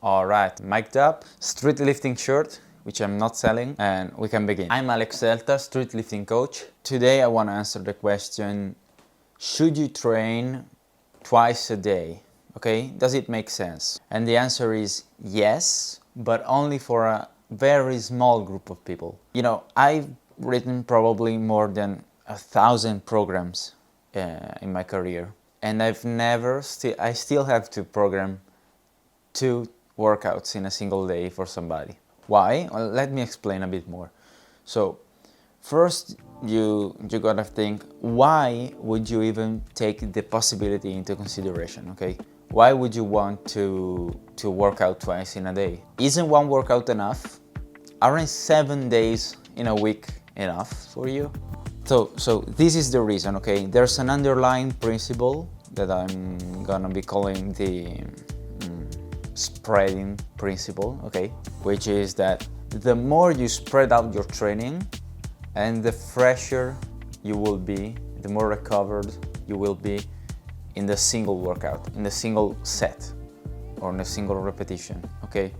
Alright, mic'd up, street lifting shirt, which I'm not selling, and we can begin. I'm Alex Delta, street lifting coach. Today I want to answer the question, should you train twice a day? Okay, does it make sense? And the answer is yes, but only for a very small group of people. You know, I've written probably more than 1,000 programs in my career, and I still have to program 2 workouts in a single day for somebody. Why? Well, let me explain a bit more. So first you gotta think, why would you even take the possibility into consideration? Okay, why would you want to work out twice in a day? Isn't one workout enough? Aren't 7 days in a week enough for you? So this is the reason. Okay, there's an underlying principle that I'm gonna be calling the spreading principle, okay, which is that the more you spread out your training and the fresher you will be, the more recovered you will be in the single workout, in the single set or in a single repetition, okay?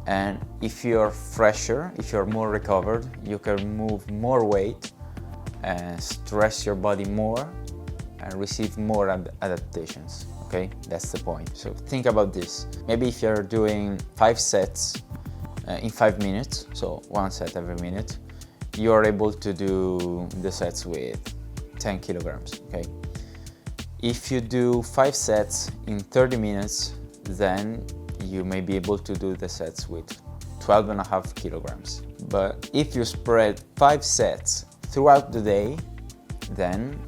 And if you're fresher, if you're more recovered, you can move more weight and stress your body more and receive more adaptations. Okay, that's the point. So think about this. Maybe if you're doing 5 sets in 5 minutes, so 1 set every minute, you're able to do the sets with 10 kilograms, okay? If you do 5 sets in 30 minutes, then you may be able to do the sets with 12.5 kilograms. But if you spread 5 sets throughout the day, then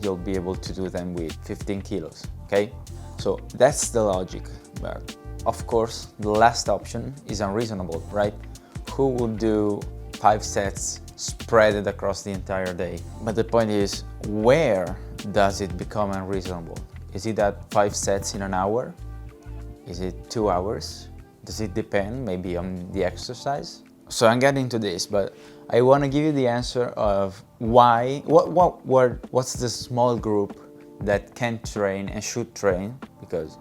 you'll be able to do them with 15 kilos. Okay, so that's the logic, but of course the last option is unreasonable, right? Who would do 5 sets spread across the entire day? But the point is, where does it become unreasonable? Is it at 5 sets in an hour? Is it 2 hours? Does it depend maybe on the exercise? So I'm getting to this, but I want to give you the answer of why, what's the small group that can train and should train, because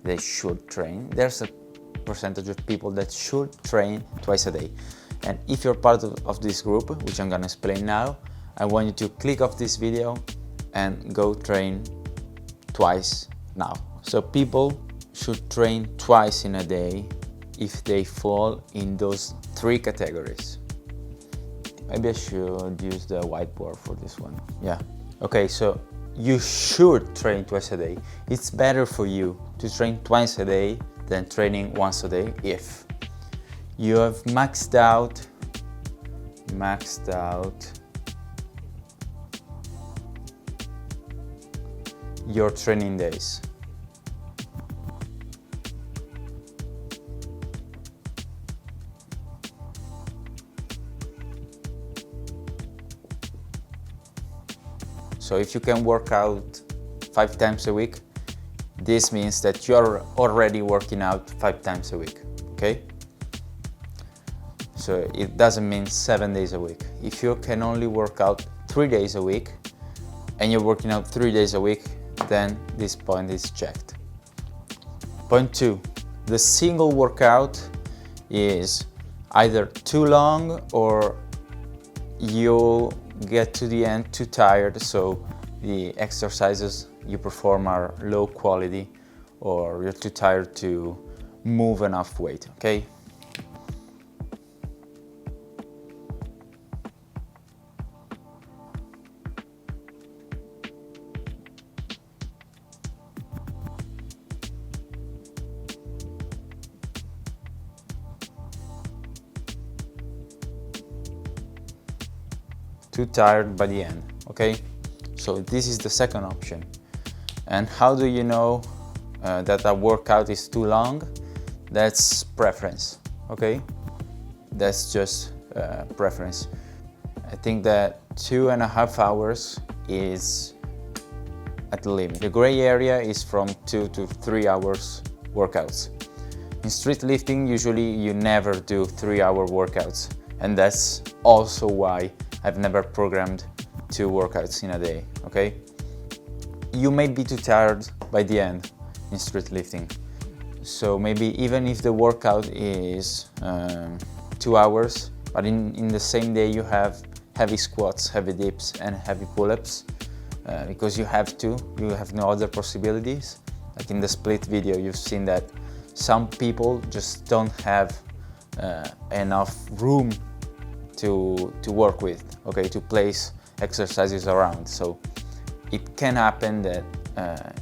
they should train. There's a percentage of people that should train twice a day. And if you're part of this group, which I'm gonna explain now, I want you to click off this video and go train twice now. So people should train twice in a day if they fall in those 3 categories. Maybe I should use the whiteboard for this one. Yeah, okay, so you should train twice a day. It's better for you to train twice a day than training once a day if you have maxed out your training days. So if you can work out 5 times a week, this means that you're already working out 5 times a week, okay? So it doesn't mean 7 days a week. If you can only work out 3 days a week and you're working out 3 days a week, then this point is checked. Point 2, the single workout is either too long or you get to the end too tired, so the exercises you perform are low quality or you're too tired to move enough weight, okay? Too tired by the end, okay? So this is the second option. And how do you know that a workout is too long? That's preference, okay? That's just preference. I think that 2.5 hours is at the limit. The gray area is from 2 to 3 hours workouts. In street lifting, usually you never do 3-hour workouts, and that's also why I've never programmed 2 workouts in a day, okay? You may be too tired by the end in street lifting. So maybe even if the workout is 2 hours, but in the same day you have heavy squats, heavy dips and heavy pull-ups, because you have no other possibilities. Like in the split video, you've seen that some people just don't have enough room to work with, okay, to place exercises around. So it can happen that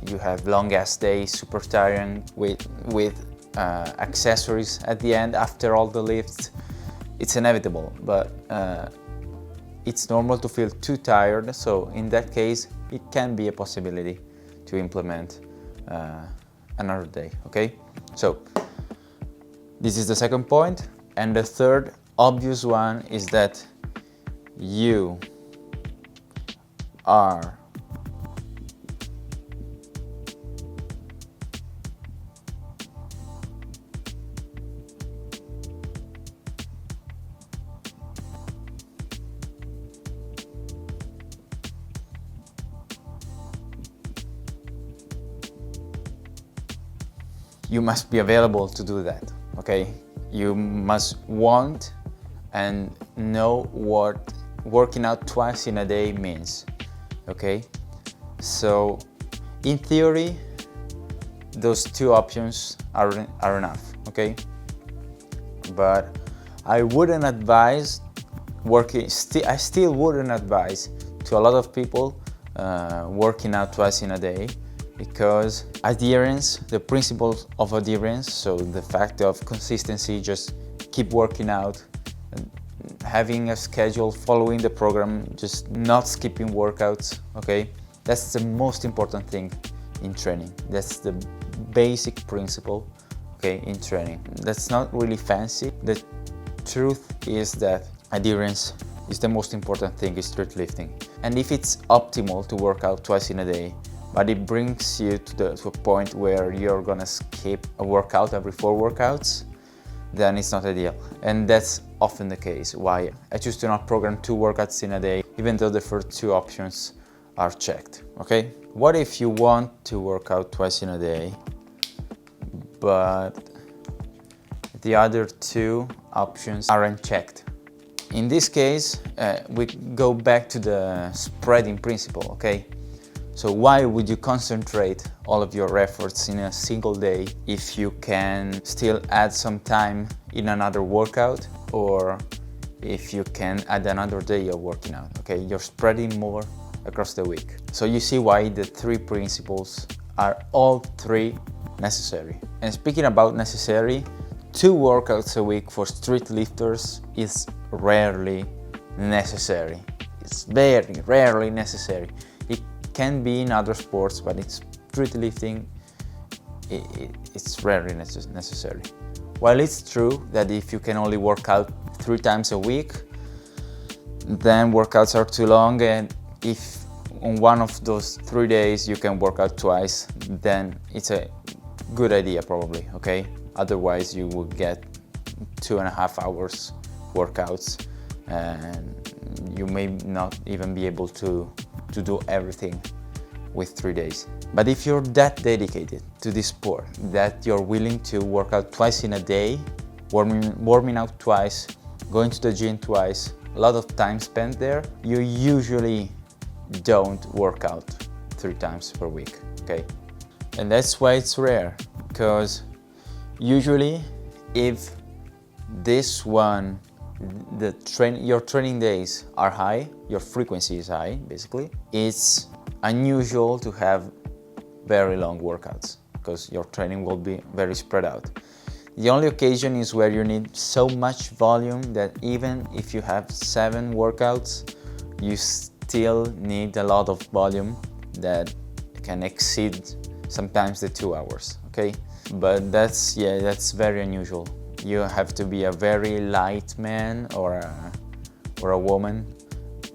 you have long ass days, super tiring, with accessories at the end after all the lifts. It's inevitable, but it's normal to feel too tired. So in that case, it can be a possibility to implement another day, okay? So this is the second point. And the third obvious one is that you are you must be available to do that, okay? You must want and know what working out twice in a day means, okay? So in theory, those two options are enough, okay? But I wouldn't advise I still wouldn't advise to a lot of people working out twice in a day, because adherence, the principle of adherence, so the fact of consistency, just keep working out, having a schedule, following the program, just not skipping workouts, okay? That's the most important thing in training. That's the basic principle, okay, in training. That's not really fancy. The truth is that adherence is the most important thing in street lifting. And if it's optimal to work out twice in a day, but it brings you to a point where you're gonna skip a workout every 4 workouts, then it's not ideal. And that's often the case why I choose to not program 2 workouts in a day, even though the first 2 options are checked, okay? What if you want to work out twice in a day, but the other 2 options aren't checked? In this case, we go back to the spreading principle, okay? So why would you concentrate all of your efforts in a single day if you can still add some time in another workout, or if you can add another day of working out, okay? You're spreading more across the week. So you see why the 3 principles are all 3 necessary. And speaking about necessary, 2 workouts a week for street lifters is rarely necessary. It's very rarely necessary. It can be in other sports, but it's street lifting, it's rarely necessary. While it's true that if you can only work out 3 times a week, then workouts are too long, and if on one of those 3 days you can work out twice, then it's a good idea probably, okay? Otherwise you will get 2.5 hours workouts and you may not even be able to do everything with 3 days. But if you're that dedicated to this sport, that you're willing to work out twice in a day, warming out twice, going to the gym twice, a lot of time spent there, you usually don't work out 3 times per week, okay? And that's why it's rare, because usually if this one, your training days are high, your frequency is high, basically, it's unusual to have very long workouts because your training will be very spread out. The only occasion is where you need so much volume that even if you have 7 workouts, you still need a lot of volume that can exceed sometimes the 2 hours, okay? But that's very unusual. You have to be a very light man or a woman,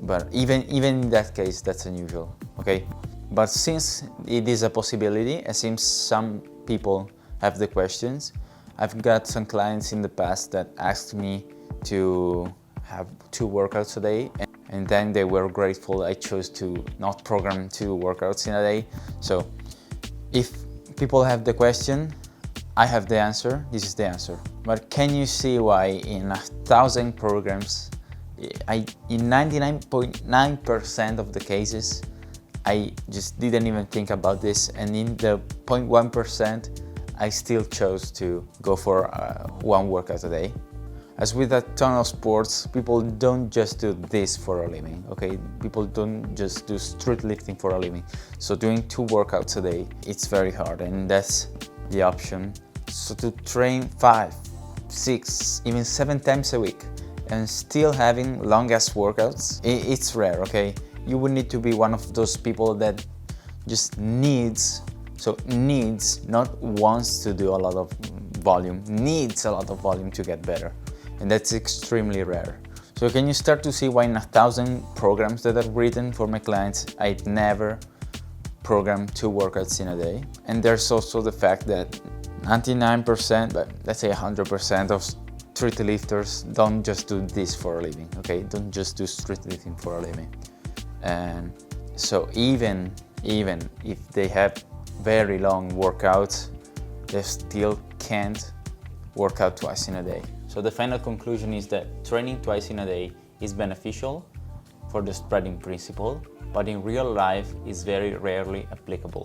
but even in that case, that's unusual, okay? But since it is a possibility, and since some people have the questions, I've got some clients in the past that asked me to have 2 workouts a day, and then they were grateful I chose to not program 2 workouts in a day. So if people have the question, I have the answer, this is the answer. But can you see why in 1,000 programs, in 99.9% of the cases, I just didn't even think about this, and in the 0.1%, I still chose to go for one workout a day. As with a ton of sports, people don't just do this for a living, okay? People don't just do street lifting for a living. So doing 2 workouts a day, it's very hard, and that's the option. So to train 5, 6, even 7 times a week and still having long-ass workouts, it's rare, okay? You would need to be one of those people that just needs, not wants to do a lot of volume, needs a lot of volume to get better. And that's extremely rare. So can you start to see why in 1,000 programs that I've written for my clients, I'd never program 2 workouts in a day? And there's also the fact that 99%, but let's say 100% of street lifters don't just do this for a living, okay? Don't just do street lifting for a living. And so even if they have very long workouts, they still can't work out twice in a day. So the final conclusion is that training twice in a day is beneficial for the spreading principle, but in real life is very rarely applicable.